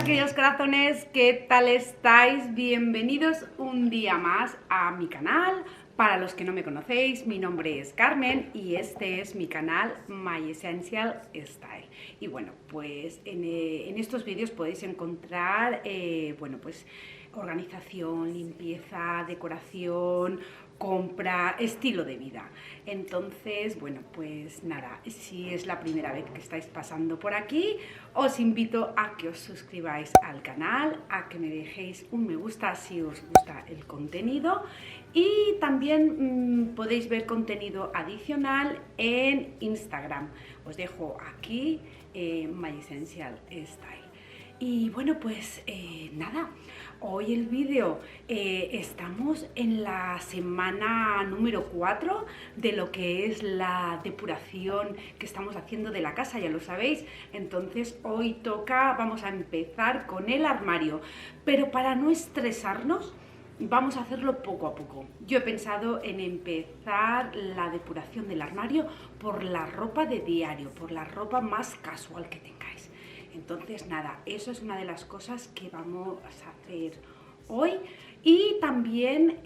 queridos corazones, ¿qué tal estáis? Bienvenidos un día más a mi canal. Para los que no me conocéis, mi nombre es Carmen y este es mi canal My Essential Style. Y bueno, pues en estos vídeos podéis encontrar, bueno, pues organización, limpieza, decoración, compra, estilo de vida. Entonces, bueno, pues nada, si es la primera vez que estáis pasando por aquí, os invito a que os suscribáis al canal, a que me dejéis un me gusta si os gusta el contenido y también podéis ver contenido adicional en Instagram. Os dejo aquí My Essential Style. Y bueno, pues nada, hoy el vídeo, estamos en la semana número 4 de lo que es la depuración que estamos haciendo de la casa, ya lo sabéis. Entonces hoy toca, vamos a empezar con el armario, pero para no estresarnos, vamos a hacerlo poco a poco. Yo he pensado en empezar la depuración del armario por la ropa de diario, por la ropa más casual que tengáis. Entonces nada, eso es una de las cosas que vamos a hacer hoy. Y también,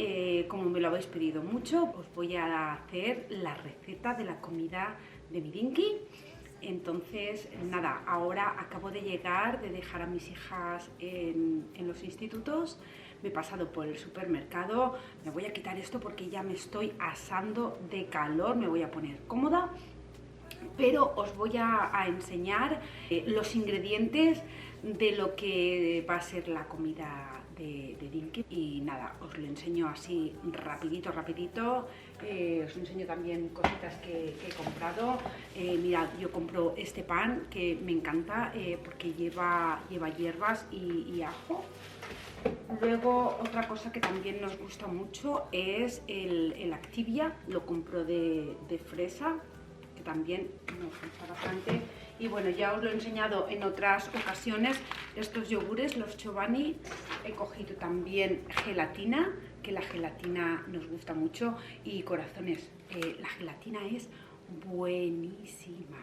como me lo habéis pedido mucho, os voy a hacer la receta de la comida de mi Dinky. Entonces nada, ahora acabo de llegar, de dejar a mis hijas en los institutos. Me he pasado por el supermercado, me voy a quitar esto porque ya me estoy asando de calor, me voy a poner cómoda. Pero os voy a enseñar los ingredientes de lo que va a ser la comida de Dinky. Y nada, os lo enseño así rapidito. Os enseño también cositas que he comprado. Mirad, yo compro este pan que me encanta porque lleva hierbas y ajo. Luego otra cosa que también nos gusta mucho es el Activia, lo compro de fresa, que también nos gusta bastante. Y bueno, ya os lo he enseñado en otras ocasiones, estos yogures, los Chobani. He cogido también gelatina, que la gelatina nos gusta mucho. Y corazones, la gelatina es buenísima.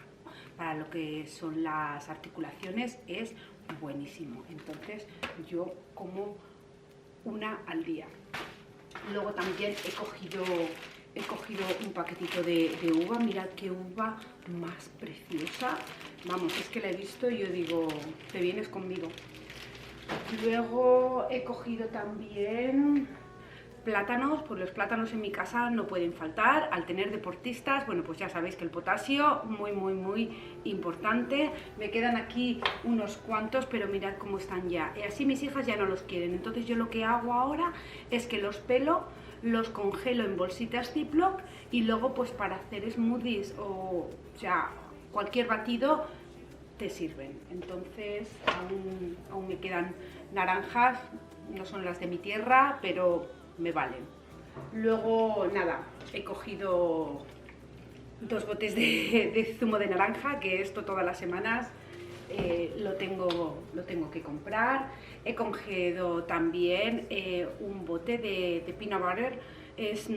Para lo que son las articulaciones es buenísimo. Entonces yo como una al día. Luego también he cogido un paquetito de uva. Mirad qué uva más preciosa. Vamos, es que la he visto y yo digo, te vienes conmigo. Luego he cogido también plátanos, pues los plátanos en mi casa no pueden faltar. Al tener deportistas, bueno, pues ya sabéis que el potasio muy importante. Me quedan aquí unos cuantos, pero mirad cómo están ya. Y así mis hijas ya no los quieren. Entonces yo lo que hago ahora es que los pelo, los congelo en bolsitas Ziploc y luego pues para hacer smoothies o sea, cualquier batido te sirven. Entonces aún me quedan naranjas, no son las de mi tierra, pero me valen. Luego nada, he cogido 2 botes de zumo de naranja, que esto todas las semanas lo tengo que comprar. He cogido también un bote de peanut butter, es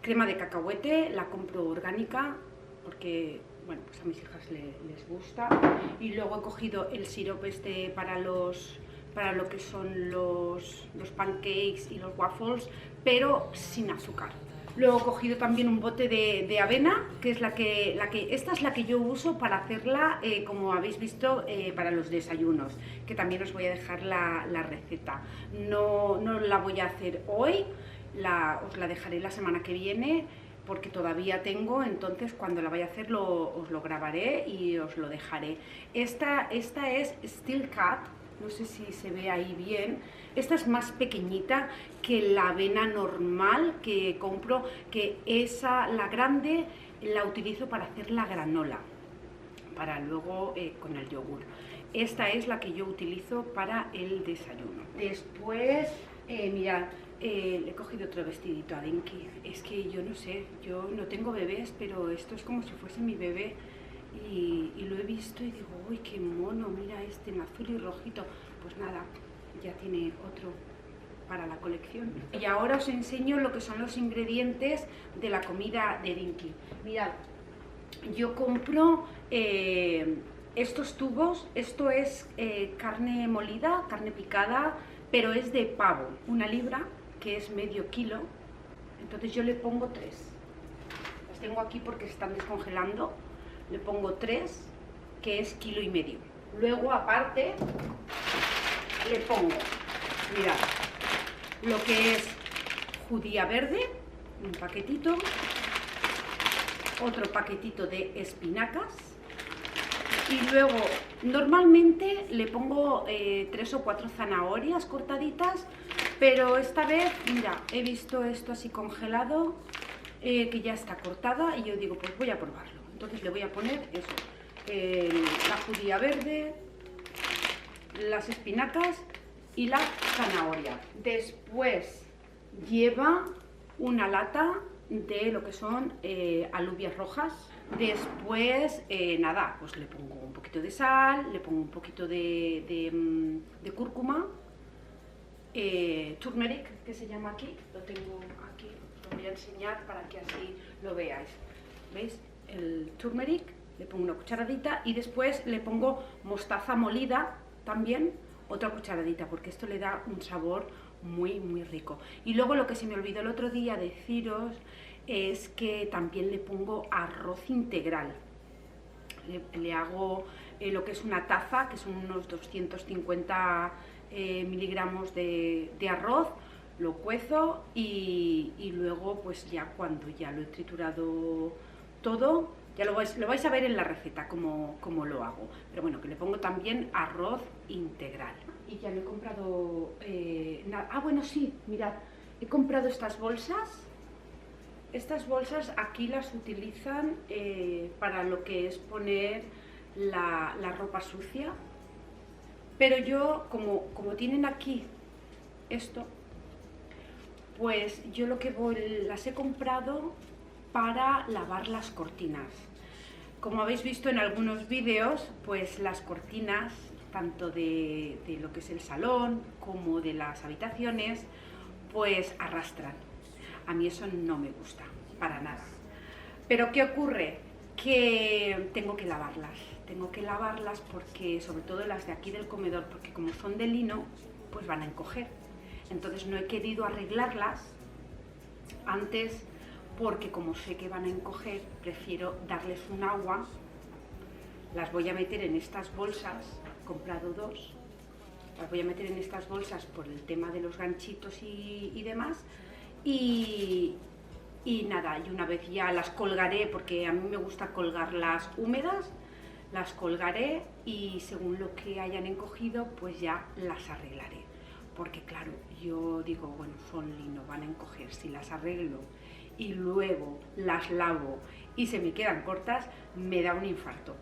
crema de cacahuete, la compro orgánica porque bueno, pues a mis hijas les gusta. Y luego he cogido el sirope este para lo que son los pancakes y los waffles, pero sin azúcar. Luego he cogido también un bote de avena, que es esta es la que yo uso para hacerla, como habéis visto, para los desayunos, que también os voy a dejar la receta. No la voy a hacer hoy, os la dejaré la semana que viene, porque todavía tengo, entonces cuando la vaya a hacer os lo grabaré y os lo dejaré. Esta es Steel Cut. No sé si se ve ahí bien. Esta es más pequeñita que la avena normal que compro, que la grande la utilizo para hacer la granola, para luego con el yogur. Esta es la que yo utilizo para el desayuno. Después, mirad, le he cogido otro vestidito a Dinky. Es que yo no sé, yo no tengo bebés, pero esto es como si fuese mi bebé. Y lo he visto y digo, uy, qué mono, mira este en azul y rojito. Pues nada, ya tiene otro para la colección. Y ahora os enseño lo que son los ingredientes de la comida de Dinky. Mirad, yo compro estos tubos, esto es carne molida, carne picada, pero es de pavo, 1 libra, que es medio kilo. Entonces yo le pongo 3. Las tengo aquí porque se están descongelando. Le pongo 3, que es 1,5 kilos. Luego, aparte, le pongo, mirad, lo que es judía verde, un paquetito, otro paquetito de espinacas, y luego normalmente le pongo 3 o 4 zanahorias cortaditas, pero esta vez, mira, he visto esto así congelado, que ya está cortada, y yo digo, pues voy a probarlo. Entonces le voy a poner eso, la judía verde, las espinacas y la zanahoria. Después lleva una lata de lo que son alubias rojas. Después, nada, pues le pongo un poquito de sal, le pongo un poquito de cúrcuma, turmeric, que se llama aquí, lo tengo aquí, lo voy a enseñar para que así lo veáis. ¿Veis? El turmeric, le pongo una cucharadita y después le pongo mostaza molida también, otra cucharadita, porque esto le da un sabor muy muy rico. Y luego lo que se me olvidó el otro día deciros es que también le pongo arroz integral. Le hago lo que es una taza, que son unos 250 miligramos de arroz, lo cuezo y luego pues ya cuando ya lo he triturado todo, ya lo vais a ver en la receta cómo lo hago. Pero bueno, que le pongo también arroz integral. Y ya no he comprado nada. Ah, bueno, sí, mirad, he comprado estas bolsas. Estas bolsas aquí las utilizan para lo que es poner la ropa sucia. Pero yo, como tienen aquí esto, pues yo las he comprado para lavar las cortinas. Como habéis visto en algunos vídeos, pues las cortinas, tanto de lo que es el salón como de las habitaciones, pues arrastran. A mí eso no me gusta, para nada. Pero ¿qué ocurre? Que tengo que lavarlas porque, sobre todo las de aquí del comedor, porque como son de lino, pues van a encoger. Entonces no he querido arreglarlas antes, porque como sé que van a encoger, prefiero darles un agua. Las voy a meter en estas bolsas, he comprado 2, las voy a meter en estas bolsas por el tema de los ganchitos y demás, y nada, y una vez ya las colgaré, porque a mí me gusta colgarlas húmedas, las colgaré y según lo que hayan encogido, pues ya las arreglaré. Porque claro, yo digo, bueno, son lino, van a encoger, si las arreglo y luego las lavo y se me quedan cortas, me da un infarto.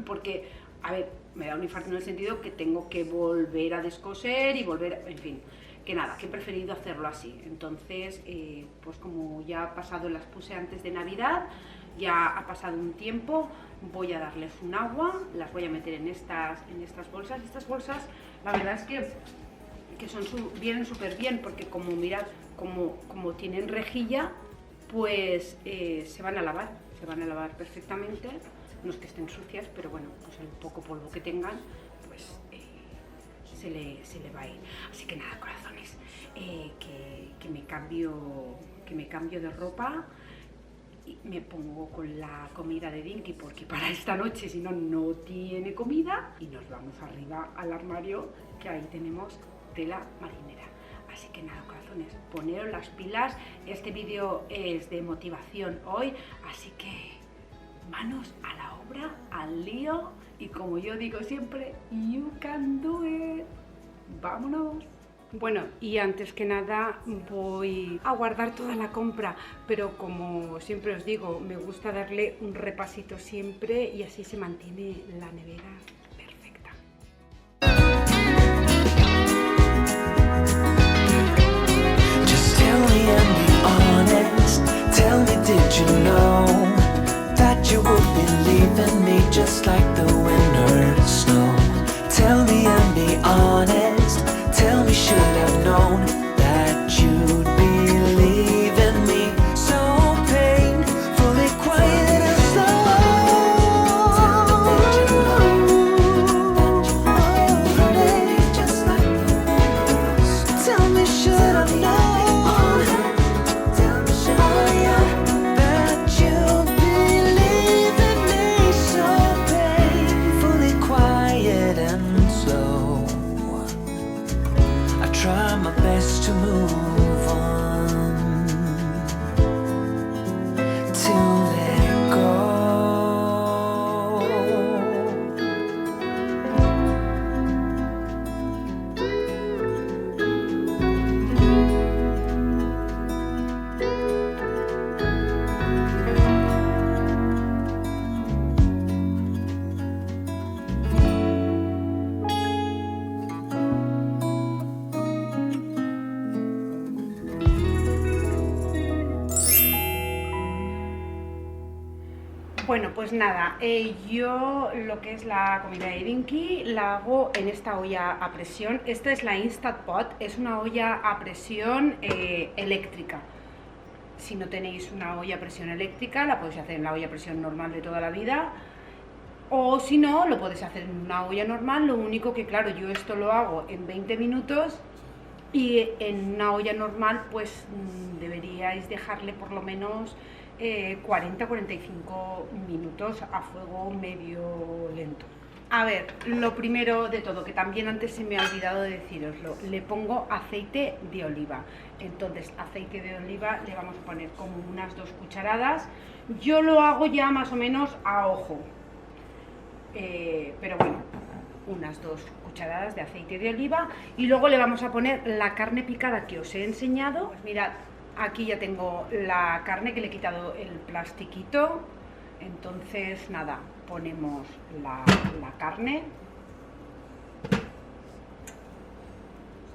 Porque, a ver, me da un infarto en el sentido que tengo que volver a descoser y volver, en fin, que nada, que he preferido hacerlo así. Entonces, pues como ya ha pasado, las puse antes de Navidad, ya ha pasado un tiempo, voy a darles un agua, las voy a meter en estas bolsas. Estas bolsas, la verdad es que vienen súper bien, porque como mirad, como tienen rejilla, pues se van a lavar perfectamente. No es que estén sucias, pero bueno, pues el poco polvo que tengan, pues se le va a ir. Así que nada, corazones, que me cambio de ropa y me pongo con la comida de Dinky, porque para esta noche, si no, no tiene comida, y nos vamos arriba al armario, que ahí tenemos tela marinera. Así que nada, corazones, poneros las pilas. Este vídeo es de motivación hoy, así que manos a la obra, al lío, y como yo digo siempre, you can do it. ¡Vámonos! Bueno, y antes que nada voy a guardar toda la compra, pero como siempre os digo, me gusta darle un repasito siempre y así se mantiene la nevera perfecta. Just tell me and be honest. Tell me, did you know that you would be leaving me just like the winter snow? Tell me and be honest. Tell me, should have known that you'd be leaving me so painfully quiet and slow. Tell me, did you know? Bueno, pues nada, yo lo que es la comida de Dinky la hago en esta olla a presión. Esta es la Instant Pot, es una olla a presión eléctrica. Si no tenéis una olla a presión eléctrica, la podéis hacer en la olla a presión normal de toda la vida. O si no, lo podéis hacer en una olla normal, lo único que claro, yo esto lo hago en 20 minutos y en una olla normal pues deberíais dejarle por lo menos 40-45 minutos a fuego medio lento. A ver, lo primero de todo, que también antes se me ha olvidado de deciroslo, le pongo aceite de oliva. Entonces, aceite de oliva le vamos a poner como unas 2 cucharadas. Yo lo hago ya más o menos a ojo. Pero bueno, unas 2 cucharadas de aceite de oliva y luego le vamos a poner la carne picada que os he enseñado. Pues mirad, aquí ya tengo la carne que le he quitado el plastiquito. Entonces nada, ponemos la carne.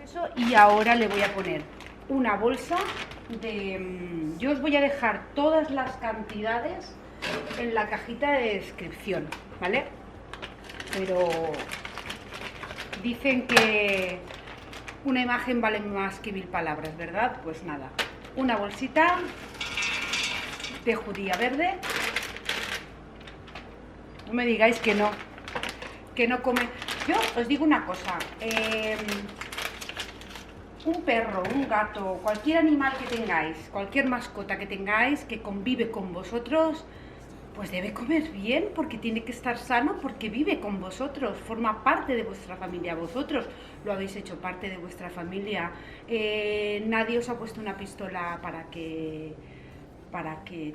Eso, y ahora le voy a poner una bolsa de... Yo os voy a dejar todas las cantidades en la cajita de descripción, ¿vale? Pero dicen que una imagen vale más que 1000 palabras, ¿verdad? Pues nada, una bolsita de judía verde. No me digáis que no come. Yo os digo una cosa, un perro, un gato, cualquier animal que tengáis, cualquier mascota que tengáis que convive con vosotros, pues debe comer bien, porque tiene que estar sano, porque vive con vosotros, forma parte de vuestra familia, vosotros lo habéis hecho parte de vuestra familia. Nadie os ha puesto una pistola para que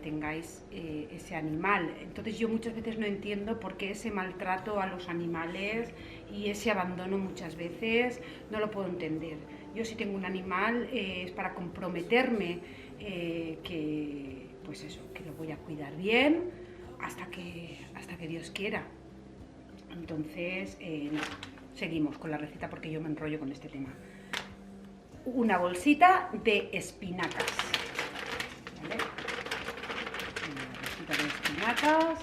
tengáis ese animal. Entonces yo muchas veces no entiendo por qué ese maltrato a los animales y ese abandono muchas veces no lo puedo entender. Yo si tengo un animal es para comprometerme pues eso, que lo voy a cuidar bien hasta que Dios quiera. Entonces seguimos con la receta porque yo me enrollo con este tema. Una bolsita de espinacas, ¿vale? Una bolsita de espinacas.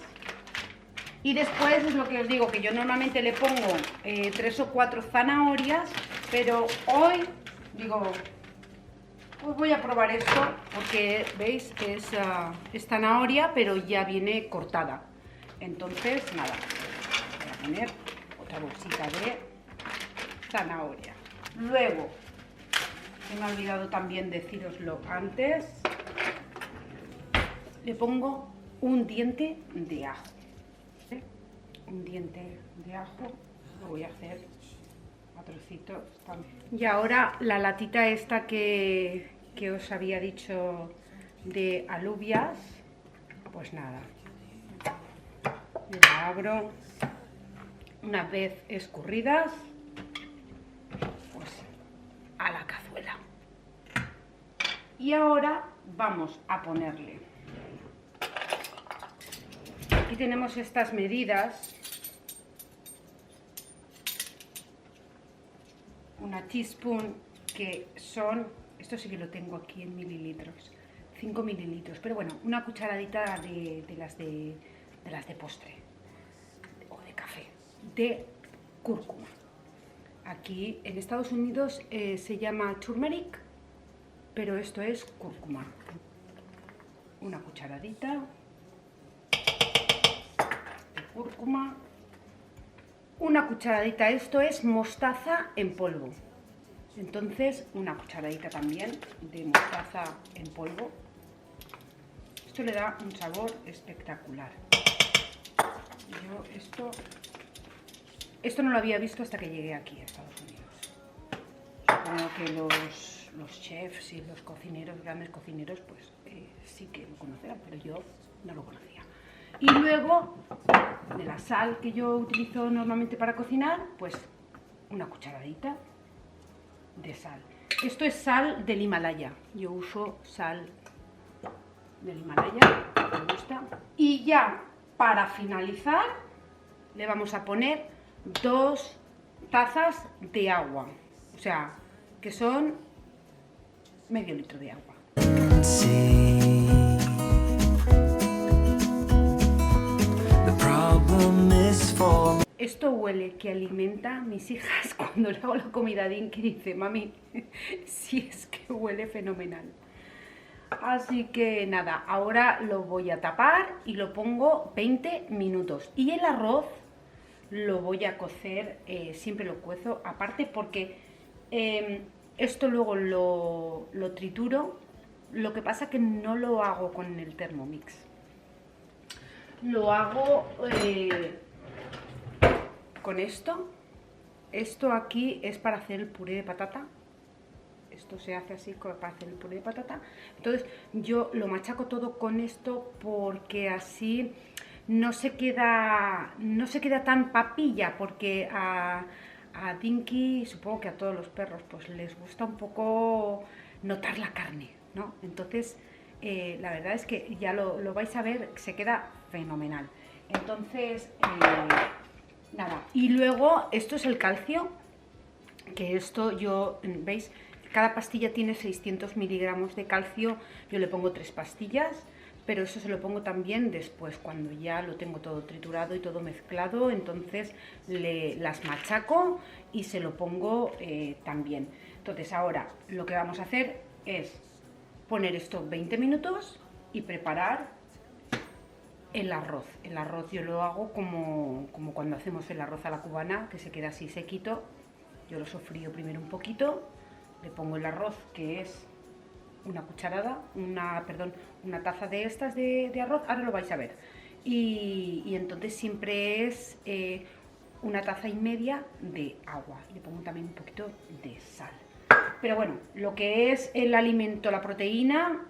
Y después es lo que os digo, que yo normalmente le pongo 3 o 4 zanahorias, pero hoy digo, pues voy a probar esto porque veis que es zanahoria, pero ya viene cortada. Entonces, nada, voy a poner otra bolsita de zanahoria. Luego, se me ha olvidado también decíroslo antes, le pongo un diente de ajo. Un diente de ajo, lo voy a hacer a trocitos también. Y ahora la latita esta que os había dicho de alubias, pues nada, la abro, una vez escurridas, pues a la cazuela. Y ahora vamos a ponerle, aquí tenemos estas medidas, una teaspoon que son, esto sí que lo tengo aquí en mililitros, 5 mililitros, pero bueno, una cucharadita de las de postre o de café, de cúrcuma. Aquí en Estados Unidos se llama turmeric, pero esto es cúrcuma. Una cucharadita de cúrcuma. Una cucharadita, esto es mostaza en polvo. Entonces, una cucharadita también de mostaza en polvo. Esto le da un sabor espectacular. Yo esto no lo había visto hasta que llegué aquí a Estados Unidos. Supongo que los chefs y los cocineros, grandes cocineros, pues sí que lo conocerán, pero yo no lo conocía. Y luego, de la sal que yo utilizo normalmente para cocinar, pues una cucharadita de sal. Esto es sal del Himalaya. Yo uso sal del Himalaya, me gusta. Y ya, para finalizar, le vamos a poner 2 tazas de agua. O sea, que son medio litro de agua. esto huele que alimenta a mis hijas cuando le hago la comida a Dinky, dice, mami, si es que huele fenomenal. Así que nada, ahora lo voy a tapar y lo pongo 20 minutos. Y el arroz lo voy a cocer, siempre lo cuezo aparte porque esto luego lo trituro. Lo que pasa que no lo hago con el Thermomix. Lo hago con esto. Esto aquí es para hacer el puré de patata. Esto se hace así para hacer el puré de patata. Entonces yo lo machaco todo con esto porque así no se queda tan papilla, porque a Dinky, supongo que a todos los perros, pues les gusta un poco notar la carne, ¿no? Entonces la verdad es que ya lo vais a ver, se queda fenomenal. Entonces nada, y luego esto es el calcio, que esto yo, ¿veis? Cada pastilla tiene 600 miligramos de calcio, yo le pongo 3 pastillas, pero eso se lo pongo también después, cuando ya lo tengo todo triturado y todo mezclado, entonces las machaco y se lo pongo también. Entonces ahora lo que vamos a hacer es poner esto 20 minutos y preparar el arroz. El arroz yo lo hago como cuando hacemos el arroz a la cubana, que se queda así sequito. Yo lo sofrío primero un poquito. Le pongo el arroz, que es una cucharada, una taza de estas de arroz, ahora lo vais a ver. Y entonces siempre es una taza y media de agua. Le pongo también un poquito de sal. Pero bueno, lo que es el alimento, la proteína,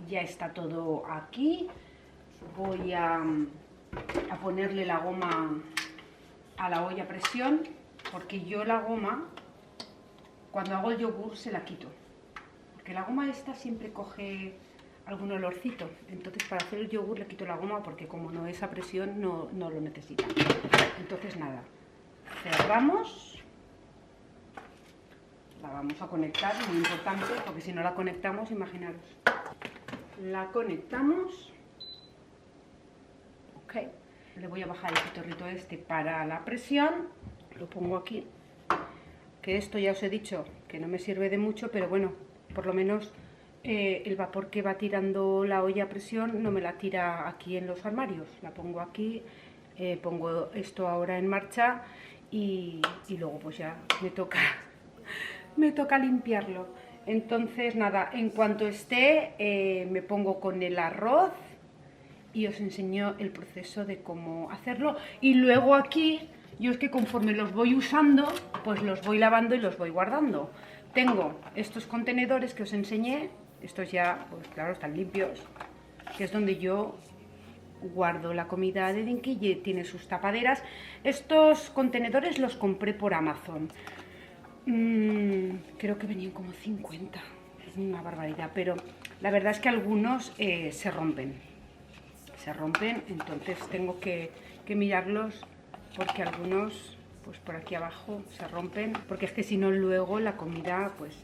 ya está todo aquí. Voy a ponerle la goma a la olla a presión, porque yo la goma, cuando hago el yogur se la quito, porque la goma esta siempre coge algún olorcito. Entonces para hacer el yogur le quito la goma, porque como no es a presión no lo necesita. Entonces nada, cerramos, la vamos a conectar, muy importante, porque si no la conectamos, imaginaros. La conectamos, ok, le voy a bajar el pitorrito este para la presión, lo pongo aquí. Que esto ya os he dicho que no me sirve de mucho, pero bueno, por lo menos el vapor que va tirando la olla a presión no me la tira aquí en los armarios. La pongo aquí, pongo esto ahora en marcha y luego pues ya me toca limpiarlo. Entonces nada, en cuanto esté me pongo con el arroz y os enseño el proceso de cómo hacerlo. Y luego aquí, yo es que conforme los voy usando, pues los voy lavando y los voy guardando. Tengo estos contenedores que os enseñé, estos ya, pues claro, están limpios, que es donde yo guardo la comida de Dinky, y tiene sus tapaderas. Estos contenedores los compré por Amazon. Creo que venían como 50, es una barbaridad, pero la verdad es que algunos se rompen, entonces tengo que mirarlos, porque algunos, pues por aquí abajo se rompen, porque es que si no luego la comida pues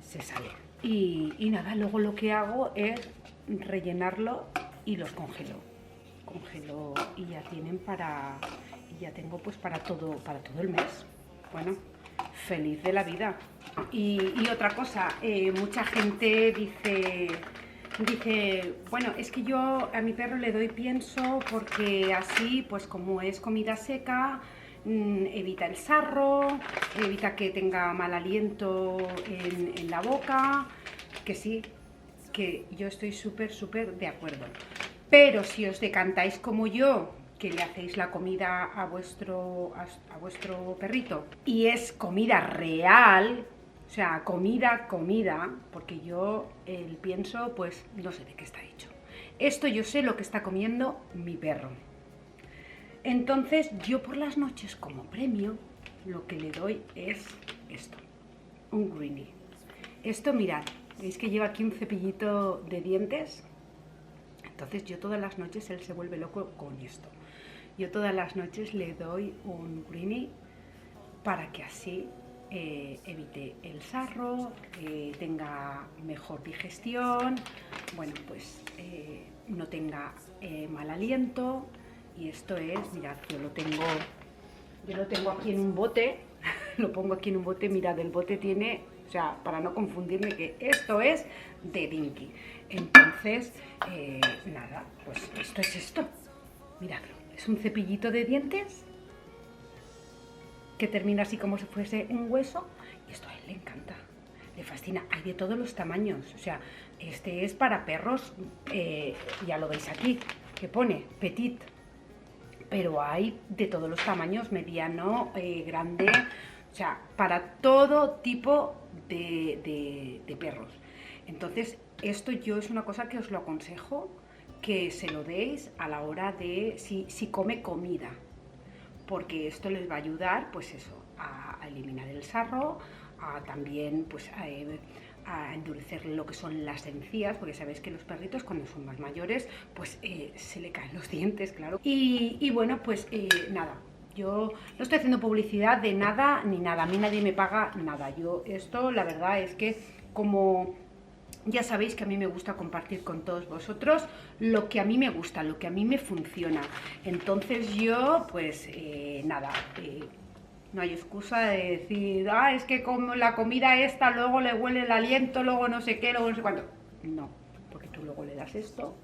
se sale. Y nada, luego lo que hago es rellenarlo y los congelo y ya tienen ya tengo pues para todo el mes. Bueno, feliz de la vida. Y otra cosa, mucha gente dice, bueno, es que yo a mi perro le doy pienso porque así, pues como es comida seca, evita el sarro, evita que tenga mal aliento en la boca, que sí, que yo estoy súper de acuerdo. Pero si os decantáis como yo, que le hacéis la comida a vuestro perrito y es comida real, o sea, comida, porque yo el pienso, pues no sé de qué está hecho. Esto yo sé lo que está comiendo mi perro. Entonces yo por las noches, como premio, lo que le doy es esto, un greenie. Esto, mirad, veis que lleva aquí un cepillito de dientes. Entonces yo todas las noches, él se vuelve loco con esto. Yo todas las noches le doy un greenie para que así evite el sarro, tenga mejor digestión, bueno, pues no tenga mal aliento Y esto es, mirad, yo lo tengo aquí en un bote, lo pongo aquí en un bote, mirad, el bote tiene, o sea, para no confundirme, que esto es de Dinky. Entonces, nada, pues esto es esto, miradlo, es un cepillito de dientes que termina así como si fuese un hueso, y esto a él le encanta, le fascina. Hay de todos los tamaños, o sea, este es para perros, ya lo veis aquí, que pone petit, pero hay de todos los tamaños, mediano, grande, o sea, para todo tipo de perros. Entonces, esto yo es una cosa que os lo aconsejo, que se lo deis a la hora de, si come comida, porque esto les va a ayudar, pues eso, a eliminar el sarro, a también, pues, a endurecer lo que son las encías, porque sabéis que los perritos cuando son más mayores, pues se le caen los dientes, claro. Y bueno, pues nada, yo no estoy haciendo publicidad de nada ni nada, a mí nadie me paga nada. Yo esto, la verdad es que como ya sabéis que a mí me gusta compartir con todos vosotros lo que a mí me gusta, lo que a mí me funciona. Entonces yo, pues nada, no hay excusa de decir, es que como la comida esta, luego le huele el aliento, luego no sé qué, luego no sé cuánto. No, porque tú luego le das esto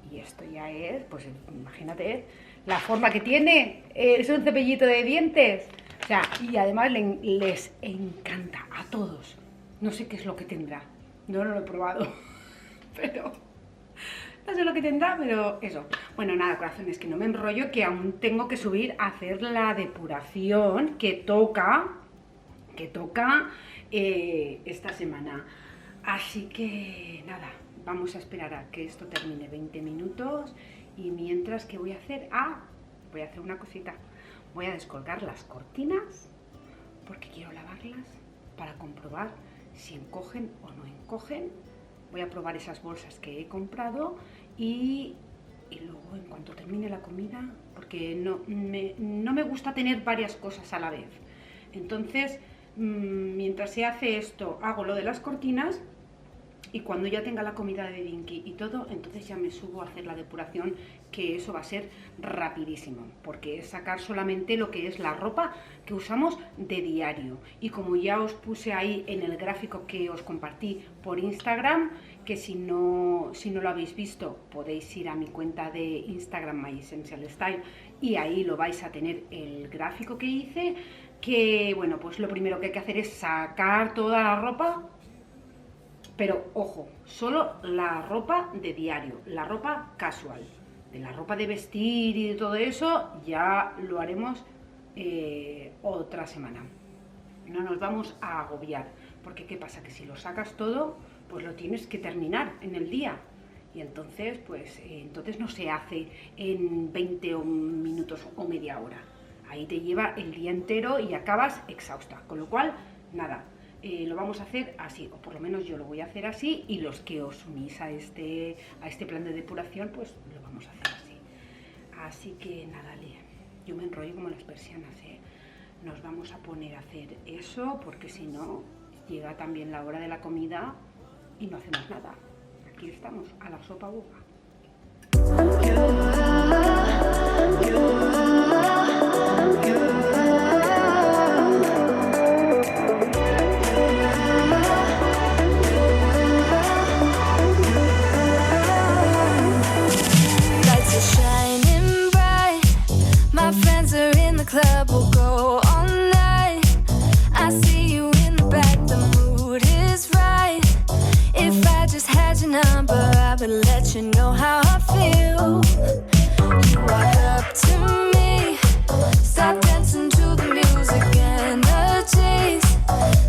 y esto ya es, pues imagínate la forma que tiene, es un cepillito de dientes. O sea, y además les encanta a todos. No sé qué es lo que tendrá. No lo he probado, pero no sé lo que tendrá, pero eso. Bueno, nada, corazones, que no me enrollo, que aún tengo que subir a hacer la depuración que toca esta semana. Así que nada, vamos a esperar a que esto termine 20 minutos y mientras, ¿qué voy a hacer? Voy a hacer una cosita. Voy a descolgar las cortinas porque quiero lavarlas para comprobar si encogen o no encogen. Voy a probar esas bolsas que he comprado y luego, en cuanto termine la comida, porque no me gusta tener varias cosas a la vez, entonces mientras se hace esto, hago lo de las cortinas, y cuando ya tenga la comida de Dinky y todo, entonces ya me subo a hacer la depuración, que eso va a ser rapidísimo, porque es sacar solamente lo que es la ropa que usamos de diario. Y como ya os puse ahí en el gráfico que os compartí por Instagram, que si no lo habéis visto, podéis ir a mi cuenta de Instagram, My Essential Style, y ahí lo vais a tener el gráfico que hice, que bueno, pues lo primero que hay que hacer es sacar toda la ropa. Pero ojo, solo la ropa de diario, la ropa casual. De la ropa de vestir y de todo eso ya lo haremos otra semana. No nos vamos a agobiar, porque ¿qué pasa? Que si lo sacas todo, pues lo tienes que terminar en el día. Y entonces, pues entonces no se hace en 20 minutos o media hora. Ahí te lleva el día entero y acabas exhausta. Con lo cual, nada. Lo vamos a hacer así, o por lo menos yo lo voy a hacer así, y los que os unís a este plan de depuración, pues lo vamos a hacer así. Así que nada, yo me enrollo como las persianas, Nos vamos a poner a hacer eso, porque si no, llega también la hora de la comida y no hacemos nada. Aquí estamos, a la sopa boba. Club will go all night. I see you in the back, the mood is right. If I just had your number, I would let you know how I feel. You walk up to me, start dancing to the music, energies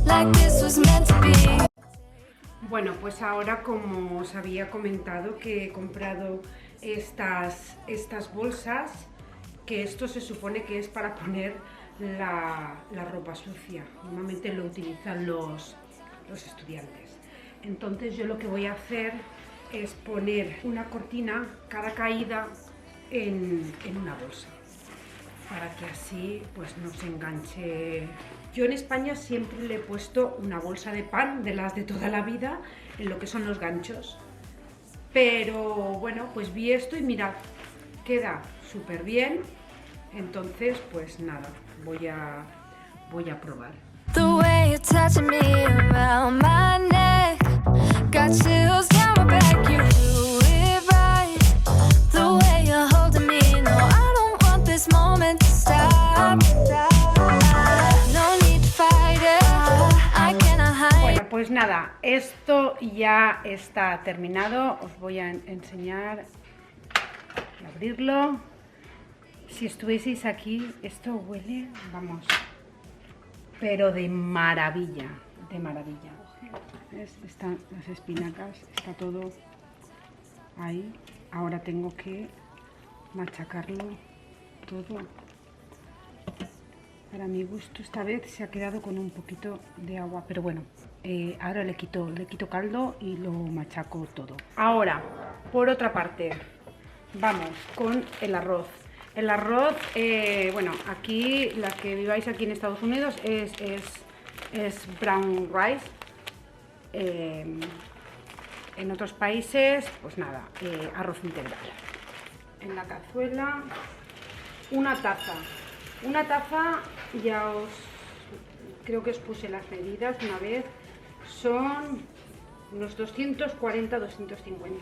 like this was meant to be. Bueno, pues ahora, como os había comentado, que he comprado estas bolsas, que esto se supone que es para poner la ropa sucia. Normalmente lo utilizan los estudiantes. Entonces yo lo que voy a hacer es poner una cortina cada caída en una bolsa, para que así pues no se enganche. Yo en España siempre le he puesto una bolsa de pan, de las de toda la vida, en lo que son los ganchos. Pero bueno, pues vi esto y mirad, queda súper bien. Entonces, pues nada, voy a probar. The way you're touching me around my neck, got chills down my back, you do it right. The way you're holding me, no, I don't want this moment to stop. No need to fight it, I cannot hide. Bueno, pues nada, esto ya está terminado. Os voy a enseñar, a abrirlo. Si estuvieseis aquí, esto huele, vamos, pero de maravilla, de maravilla. ¿Ves? Están las espinacas, está todo ahí. Ahora tengo que machacarlo todo. Para mi gusto esta vez se ha quedado con un poquito de agua, pero bueno, ahora le quito caldo y lo machaco todo. Ahora, por otra parte, vamos con el arroz. El arroz, bueno, aquí, la que viváis aquí en Estados Unidos es brown rice. En otros países, pues nada, arroz integral. En la cazuela, una taza. Una taza, ya creo que os puse las medidas una vez, son unos 240-250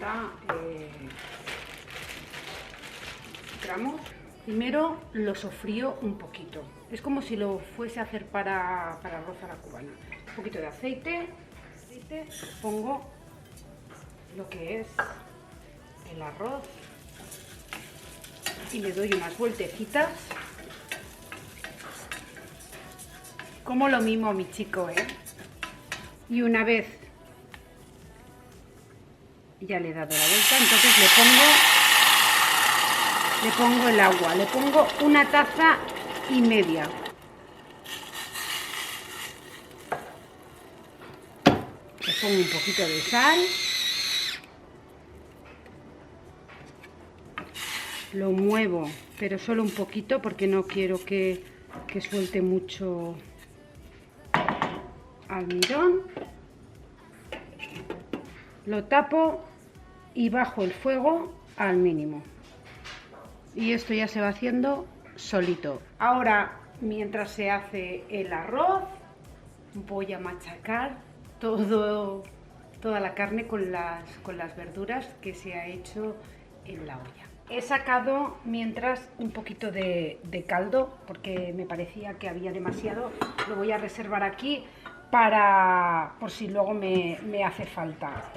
gramos. Primero lo sofrío un poquito, es como si lo fuese a hacer para arroz a la cubana. Un poquito de aceite, pongo lo que es el arroz y le doy unas vueltecitas. Como lo mimo mi chico, ¿eh? Y una vez ya le he dado la vuelta, entonces le pongo el agua, le pongo una taza y media. Le pongo un poquito de sal. Lo muevo, pero solo un poquito porque no quiero que suelte mucho almidón. Lo tapo y bajo el fuego al mínimo. Y esto ya se va haciendo solito. Ahora, mientras se hace el arroz, voy a machacar toda la carne con las verduras que se ha hecho en la olla. He sacado mientras un poquito de caldo porque me parecía que había demasiado. Lo voy a reservar aquí por si luego me hace falta.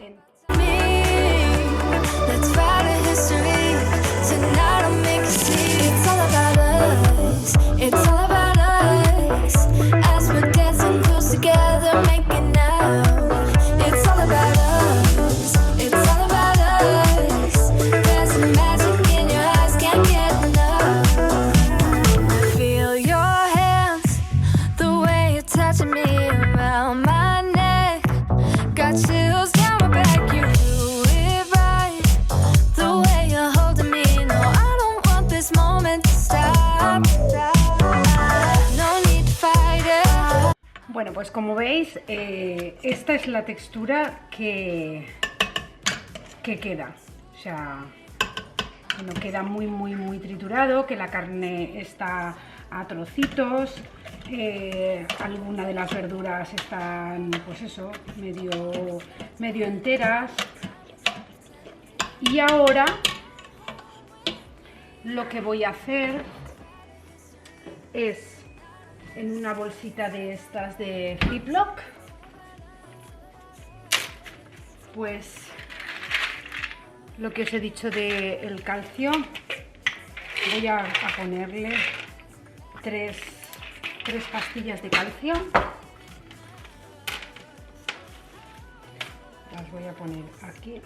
Bueno, pues como veis, esta es la textura que queda. O sea, no queda muy triturado, que la carne está a trocitos, algunas de las verduras están, pues eso, medio enteras. Y ahora lo que voy a hacer es, en una bolsita de estas de Ziploc, pues lo que os he dicho del calcio, voy a ponerle tres pastillas de calcio. Las voy a poner aquí.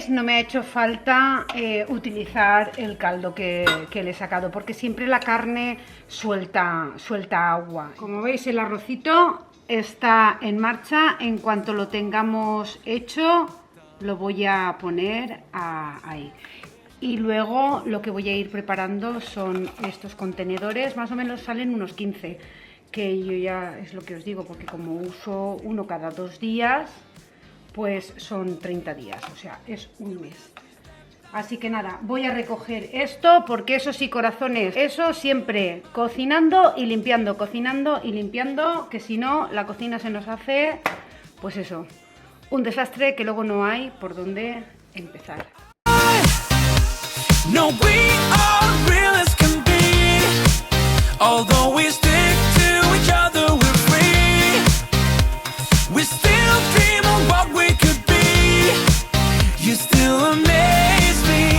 No me ha hecho falta utilizar el caldo que le he sacado, porque siempre la carne suelta agua. Como veis, el arrocito está en marcha. En cuanto lo tengamos hecho, lo voy a poner ahí. Y luego lo que voy a ir preparando son estos contenedores, más o menos salen unos 15, que yo ya es lo que os digo, porque como uso uno cada 2 días, pues son 30 días, o sea, es un mes. Así que nada, voy a recoger esto, porque eso sí, corazones, eso siempre cocinando y limpiando, que si no, la cocina se nos hace, pues eso, un desastre que luego no hay por dónde empezar. No, we are real as can be. Although we stick to each other, we're free. We still dream of what we could be. You still amaze me.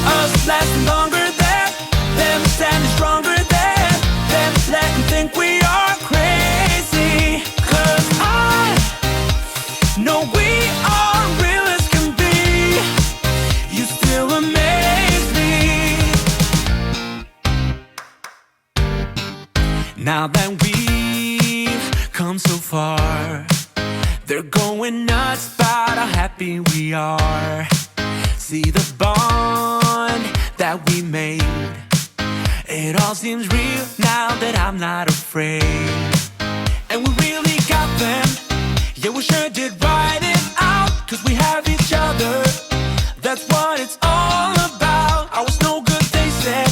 Us lasting longer than them, standing stronger than them, letting think we are crazy. 'Cause I know we are real as can be. You still amaze me. Now that we've come so far, they're going nuts about how happy we are. See the bond that we made. It all seems real now that I'm not afraid. And we really got them. Yeah, we sure did write it out. 'Cause we have each other. That's what it's all about. I was no good, they said.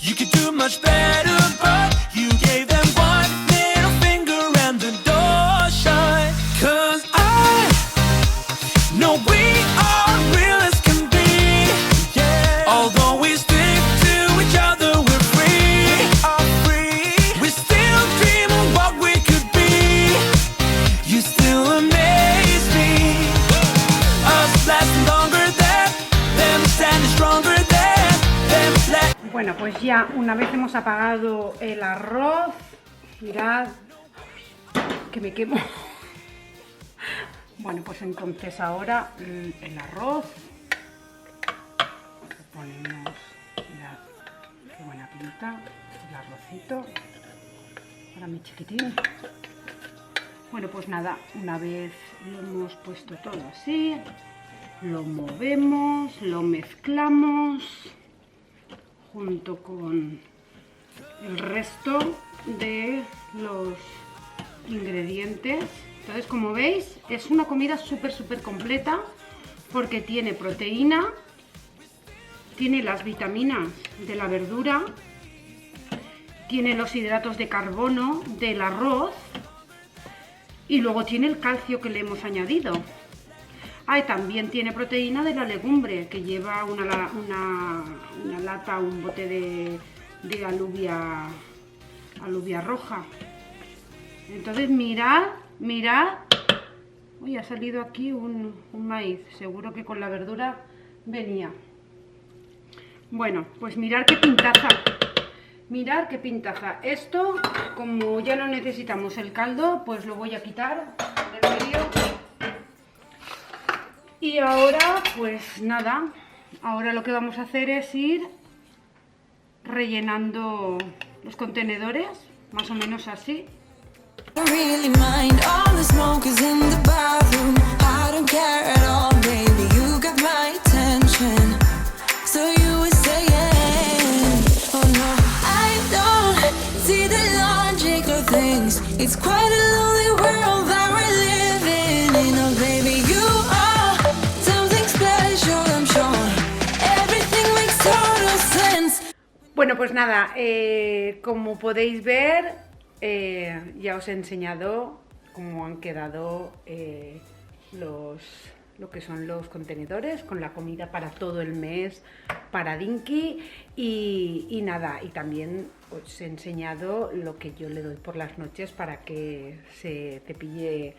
You could do much better, but you gave them one little finger and the door shut. 'Cause I know we are real as can be. Yeah. Although we stick to each other, we're free. Are free. We still dream of what we could be. You still amaze me. Us lasting longer than them, standing stronger than them. Bueno, pues ya una vez hemos apagado el arroz, mirad que me quemo. Bueno, pues entonces ahora el arroz, le ponemos, mirad qué buena pinta, el arrocito para mi chiquitín. Bueno, pues nada, una vez lo hemos puesto todo así, lo movemos, lo mezclamos junto con el resto de los ingredientes. Entonces, como veis, es una comida súper completa, porque tiene proteína, tiene las vitaminas de la verdura, tiene los hidratos de carbono del arroz y luego tiene el calcio que le hemos añadido. Ah, y también tiene proteína de la legumbre, que lleva una lata, un bote de alubia roja. Entonces mirad, uy, ha salido aquí un maíz, seguro que con la verdura venía. Bueno, pues mirad qué pintaza. Esto, como ya no necesitamos el caldo, pues lo voy a quitar del medio. Y ahora, pues nada, ahora lo que vamos a hacer es ir rellenando los contenedores, más o menos así. I don't really mind all the smoke is in the bathroom. I don't care at all, baby. You got my attention. So you were saying, oh no, I don't see the logic of things. It's quite a lonely world that we're living in. Oh baby, you are something special, I'm sure. Everything makes total sense. Bueno, pues nada, como podéis ver, ya os he enseñado cómo han quedado lo que son los contenedores con la comida para todo el mes para Dinky y nada, y también os he enseñado lo que yo le doy por las noches para que se cepille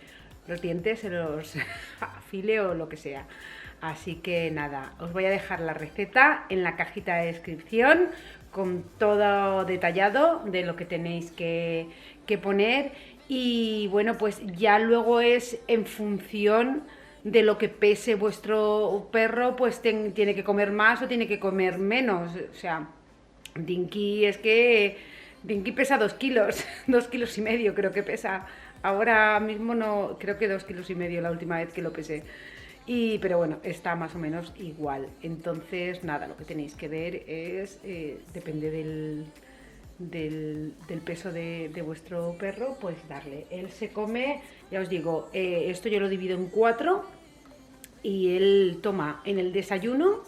los dientes, se los afile o lo que sea. Así que nada, os voy a dejar la receta en la cajita de descripción con todo detallado de lo que tenéis que poner, y bueno, pues ya luego es en función de lo que pese vuestro perro, pues tiene que comer más o tiene que comer menos. O sea, Dinky es que Dinky pesa 2 kilos, 2 kilos y medio creo que pesa. Ahora mismo no, creo que 2 kilos y medio la última vez que lo pesé. Pero bueno, está más o menos igual. Entonces, nada, lo que tenéis que ver es, depende del peso de vuestro perro, pues darle. Él se come, ya os digo, esto yo lo divido en 4 y él toma en el desayuno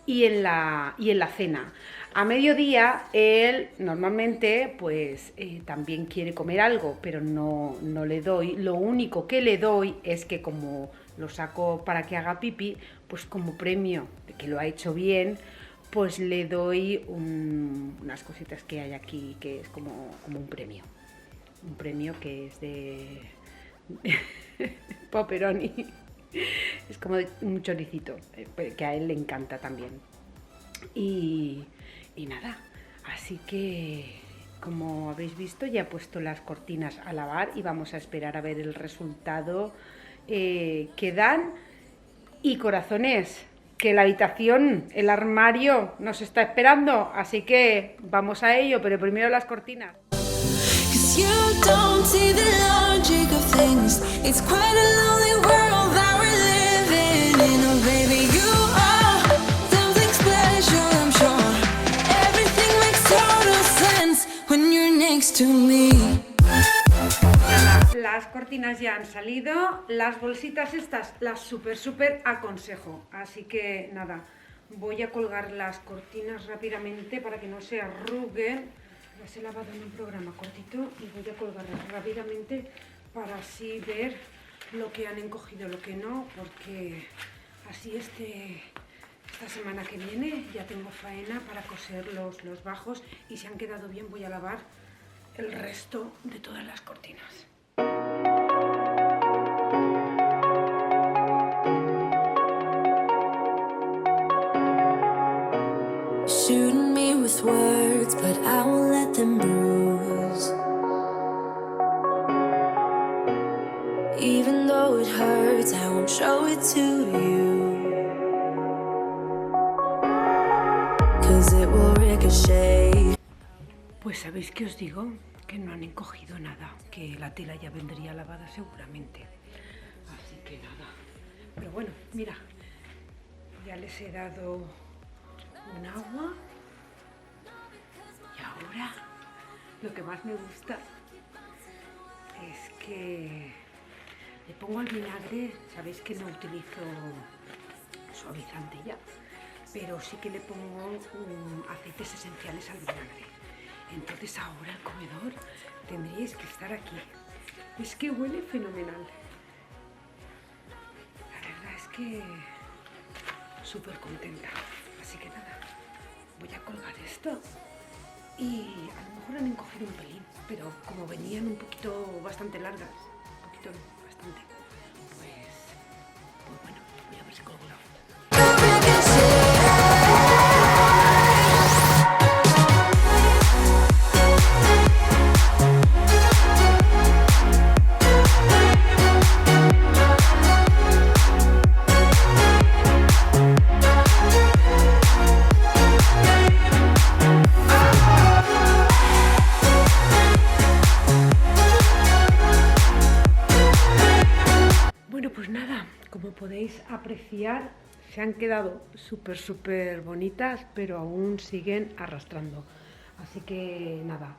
y en la cena. A mediodía él normalmente pues también quiere comer algo, pero no le doy. Lo único que le doy es que como lo saco para que haga pipí, pues como premio de que lo ha hecho bien, pues le doy unas cositas que hay aquí, que es como un premio. Un premio que es de pepperoni. Es como un choricito, que a él le encanta también. Y nada, así que como habéis visto ya he puesto las cortinas a lavar y vamos a esperar a ver el resultado que dan. Y corazones, que la habitación, el armario nos está esperando, así que vamos a ello, pero primero las cortinas. 'Cause you don't see the logic of things. It's quite a lonely world that we're living in. Oh, baby, you are something special, I'm sure. Everything makes total sense when you're next to me. Las cortinas ya han salido, las bolsitas estas las súper aconsejo, así que nada, voy a colgar las cortinas rápidamente para que no se arruguen. Las he lavado en un programa cortito y voy a colgarlas rápidamente para así ver lo que han encogido, lo que no, porque así esta semana que viene ya tengo faena para coser los bajos y si han quedado bien voy a lavar el resto de todas las cortinas. Shooting me with words, but I won't let them bruise. Even though it hurts, I won't show it to you. 'Cause it will ricochet. Pues ¿sabéis qué os digo? Que no han encogido nada, que la tela ya vendría lavada seguramente. Así que nada. Pero bueno, mira, ya les he dado un agua y ahora lo que más me gusta es que le pongo al vinagre. Sabéis que no utilizo suavizante ya, pero sí que le pongo aceites esenciales al vinagre. Entonces ahora el comedor tendríais que estar aquí. Es que huele fenomenal. La verdad es que súper contenta. Así que nada, voy a colgar esto y a lo mejor han encogido un pelín, pero como venían un poquito bastante largas, un poquito no, bastante, pues bueno, voy a ver si colgo la otra. Pues nada, como podéis apreciar, se han quedado súper bonitas, pero aún siguen arrastrando. Así que nada,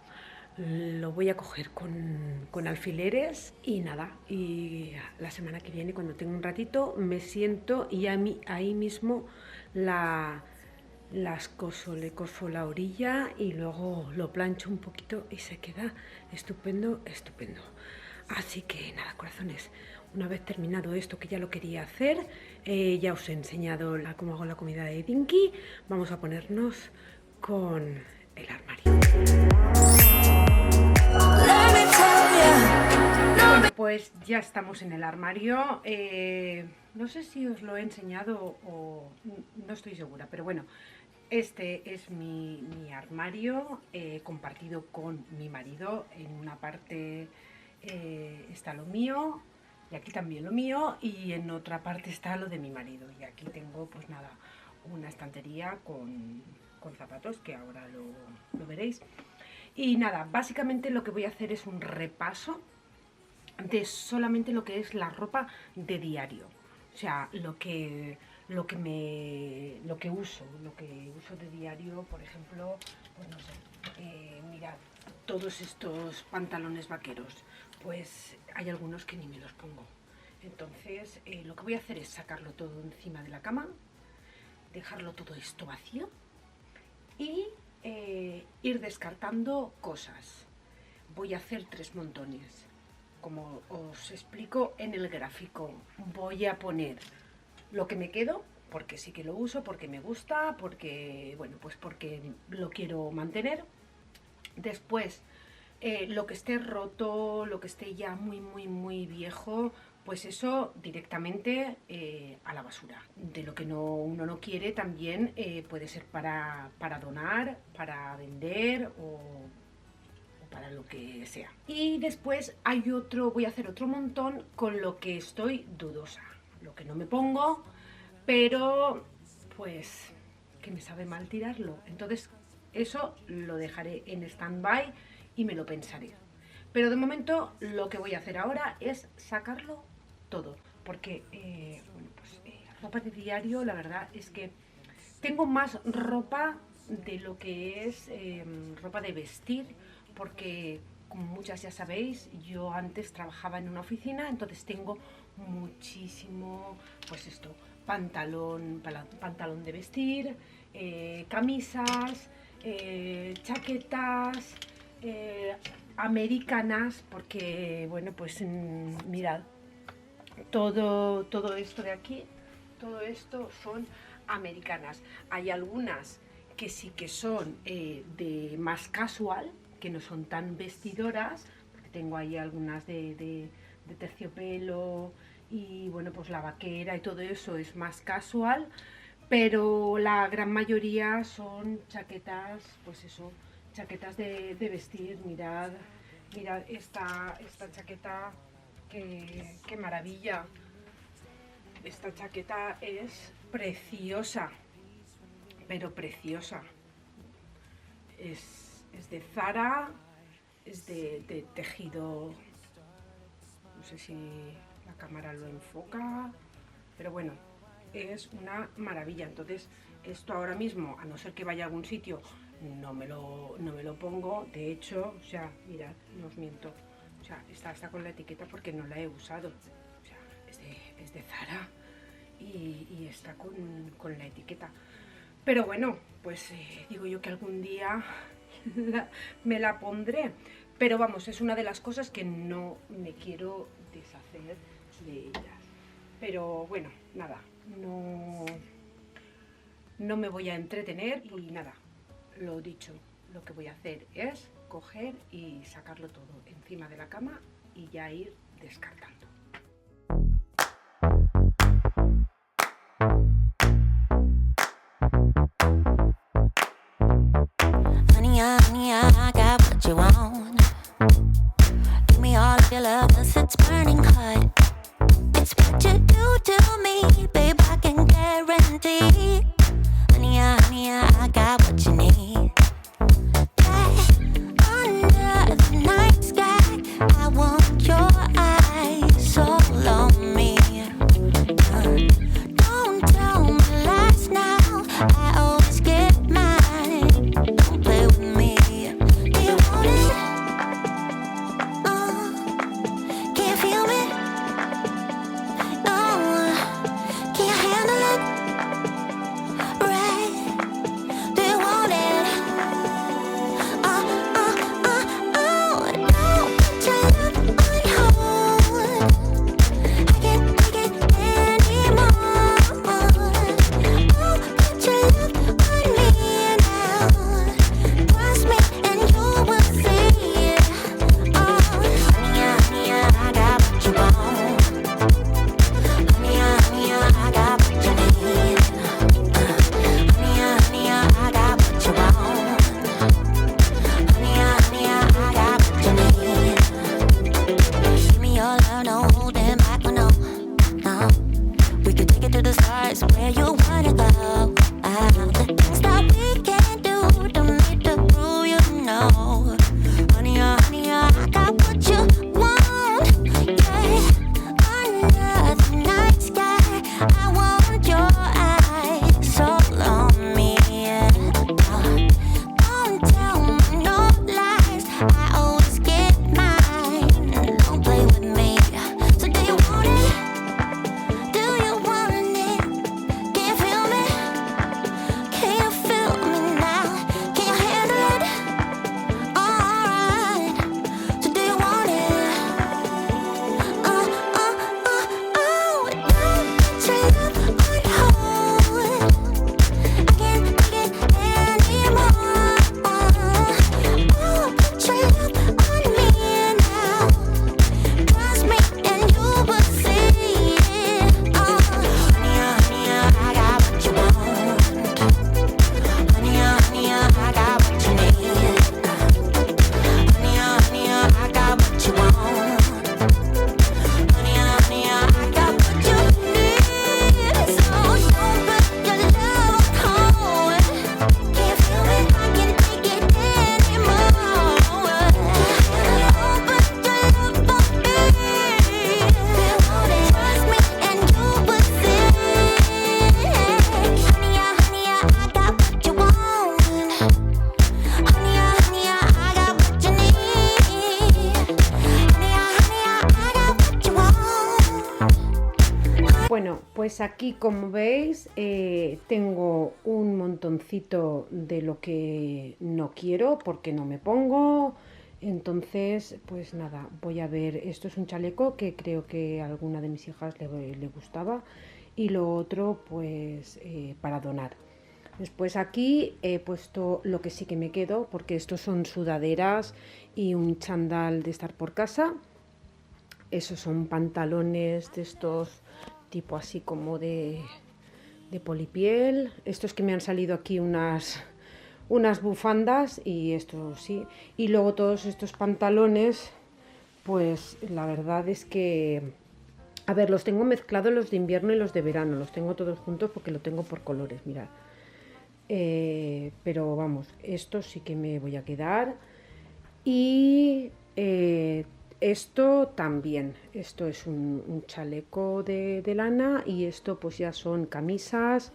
lo voy a coger con alfileres y nada. Y la semana que viene, cuando tenga un ratito, me siento y ahí mismo las coso, le coso la orilla y luego lo plancho un poquito y se queda estupendo. Así que nada, corazones, una vez terminado esto, que ya lo quería hacer, ya os he enseñado cómo hago la comida de Dinky, vamos a ponernos con el armario. Bueno, pues ya estamos en el armario. No sé si os lo he enseñado o no estoy segura, pero bueno, este es mi armario compartido con mi marido. En una parte está lo mío y aquí también lo mío, y en otra parte está lo de mi marido, y aquí tengo pues nada, una estantería con zapatos que ahora lo veréis. Y nada, básicamente lo que voy a hacer es un repaso de solamente lo que es la ropa de diario. O sea, lo que uso de diario, por ejemplo, pues no sé, mirad, todos estos pantalones vaqueros, pues hay algunos que ni me los pongo. Entonces, lo que voy a hacer es sacarlo todo encima de la cama, dejarlo todo esto vacío y ir descartando cosas. Voy a hacer 3 montones. Como os explico en el gráfico, voy a poner lo que me quedo, porque sí que lo uso, porque me gusta, porque, bueno, pues porque lo quiero mantener. Después, lo que esté roto, lo que esté ya muy viejo, pues eso directamente a la basura. De lo que uno no quiere también puede ser para donar, para vender o para lo que sea. Y después voy a hacer otro montón con lo que estoy dudosa, lo que no me pongo, pero pues que me sabe mal tirarlo. Entonces eso lo dejaré en stand-by y me lo pensaré. Pero de momento lo que voy a hacer ahora es sacarlo todo, porque bueno, pues ropa de diario, la verdad es que tengo más ropa de lo que es ropa de vestir, porque como muchas ya sabéis, yo antes trabajaba en una oficina, entonces tengo muchísimo, pues esto, pantalón de vestir, camisas, chaquetas, americanas, porque bueno, pues mirad, todo esto de aquí, todo esto son americanas. Hay algunas que sí que son de más casual, que no son tan vestidoras, porque tengo ahí algunas de terciopelo y bueno, pues la vaquera y todo eso es más casual, pero la gran mayoría son chaquetas, pues eso, chaquetas de vestir. Mirad esta chaqueta, qué maravilla. Esta chaqueta es preciosa, pero preciosa. Es de Zara, es de tejido, no sé si la cámara lo enfoca, pero bueno, es una maravilla. Entonces esto ahora mismo, a no ser que vaya a algún sitio, no me lo pongo. De hecho, o sea, mirad, no os miento, o sea, está con la etiqueta porque no la he usado. O sea, es de Zara y está con la etiqueta. Pero bueno, pues digo yo que algún día me la pondré. Pero vamos, es una de las cosas que no me quiero deshacer de ellas. Pero bueno, nada, no me voy a entretener y nada, lo dicho, lo que voy a hacer es coger y sacarlo todo encima de la cama y ya ir descartando. Honey, I got what you want. Give me all of your love, 'cause it's burning hot. It's what you do to me, babe, I can guarantee. Honey, I got what you need. Under the night sky, I want your eyes all on me. Don't tell me lies now, I always get mine. Don't play with me. Do you want it? Can't feel me? No, can you handle it? Right? Do you want it? No, put your love on hold. I can't take it anymore. Oh, put your love on me now. Trust me and you will see. Oh, honey, I got what you want. Honey, I got what you need. Honey, I got what you want. Honey, I got what you need. Give me your love, no holding back, no. We could take it to the stars where you wanna go. The things that we can do, don't need to prove, you know. Pues aquí, como veis, tengo un montoncito de lo que no quiero porque no me pongo. Entonces, pues nada, voy a ver. Esto es un chaleco que creo que a alguna de mis hijas le gustaba. Y lo otro, pues, para donar. Después aquí he puesto lo que sí que me quedo, porque estos son sudaderas y un chándal de estar por casa. Esos son pantalones de estos tipo así como de polipiel. Estos que me han salido aquí unas bufandas y esto sí. Y luego todos estos pantalones, pues la verdad es que, a ver, los tengo mezclados los de invierno y los de verano. Los tengo todos juntos porque lo tengo por colores, mirad. Pero vamos, esto sí que me voy a quedar. Y esto también. Esto es un chaleco de lana y esto pues ya son camisas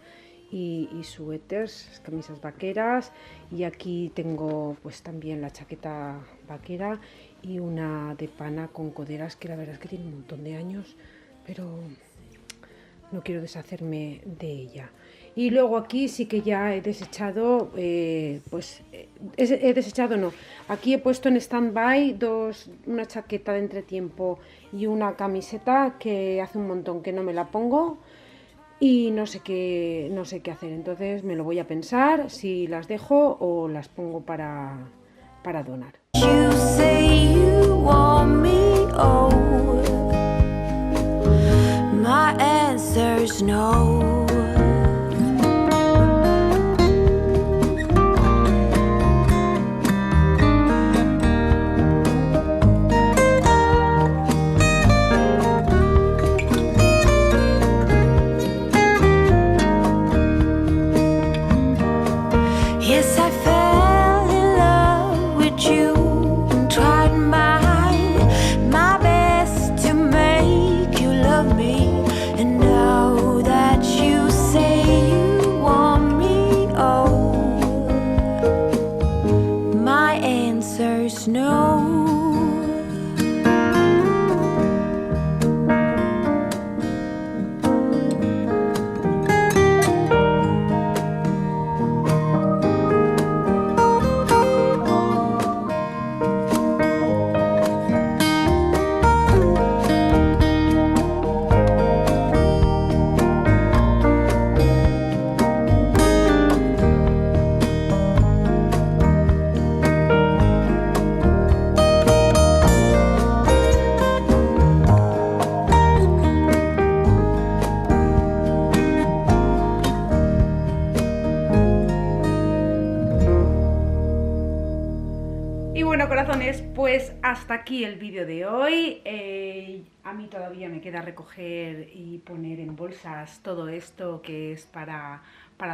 y suéteres, camisas vaqueras. Y aquí tengo pues también la chaqueta vaquera y una de pana con coderas que la verdad es que tiene un montón de años, pero no quiero deshacerme de ella. Y luego aquí sí que ya he desechado, he desechado no, aquí he puesto en stand-by una chaqueta de entretiempo y una camiseta que hace un montón que no me la pongo y no sé qué hacer. Entonces me lo voy a pensar si las dejo o las pongo para donar. You say you want me, oh, my answer's no. Yes, I fell in love with you and tried my best to make you love me. And now that you say you want me, oh, my answer's no. Y bueno, corazones, pues hasta aquí el vídeo de hoy. A mí todavía me queda recoger y poner en bolsas todo esto que es para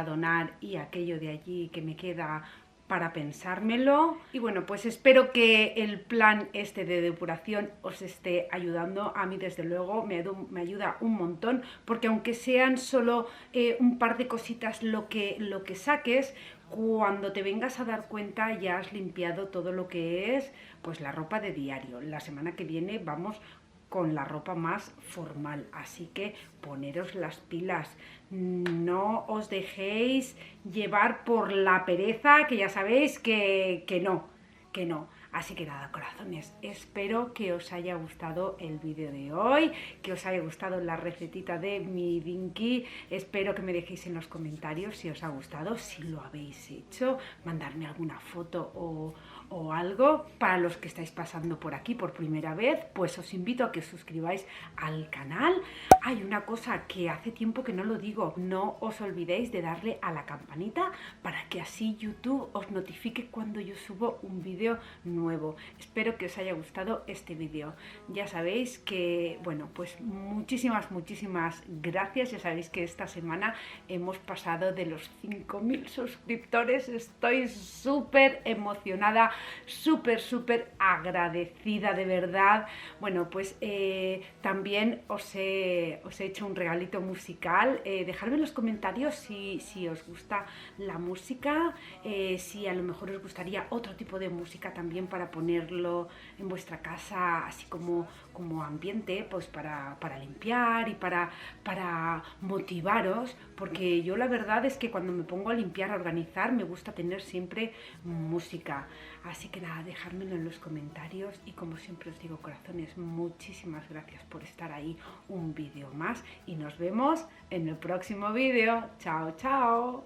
donar y aquello de allí que me queda para pensármelo. Y bueno, pues espero que el plan este de depuración os esté ayudando. A mí desde luego me ayuda un montón, porque aunque sean solo un par de cositas lo que saques, cuando te vengas a dar cuenta ya has limpiado todo lo que es pues la ropa de diario. La semana que viene vamos con la ropa más formal, así que poneros las pilas, no os dejéis llevar por la pereza, que ya sabéis que no. Así que nada, corazones, espero que os haya gustado el vídeo de hoy, que os haya gustado la recetita de mi Dinky. Espero que me dejéis en los comentarios si os ha gustado, si lo habéis hecho, mandarme alguna foto o algo. Para los que estáis pasando por aquí por primera vez, pues os invito a que os suscribáis al canal. Hay una cosa que hace tiempo que no lo digo, no os olvidéis de darle a la campanita para que así YouTube os notifique cuando yo subo un vídeo nuevo. Espero que os haya gustado este vídeo. Ya sabéis que, bueno, pues muchísimas gracias. Ya sabéis que esta semana hemos pasado de los 5.000 suscriptores. Estoy súper emocionada, súper agradecida, de verdad. Bueno, pues también os he hecho un regalito musical. Dejadme en los comentarios si os gusta la música, si a lo mejor os gustaría otro tipo de música también para ponerlo en vuestra casa, así como como ambiente pues para limpiar y para motivaros, porque yo la verdad es que cuando me pongo a limpiar, a organizar, me gusta tener siempre música. Así que nada, dejármelo en los comentarios y como siempre os digo, corazones, muchísimas gracias por estar ahí un vídeo más y nos vemos en el próximo vídeo. Chao, chao.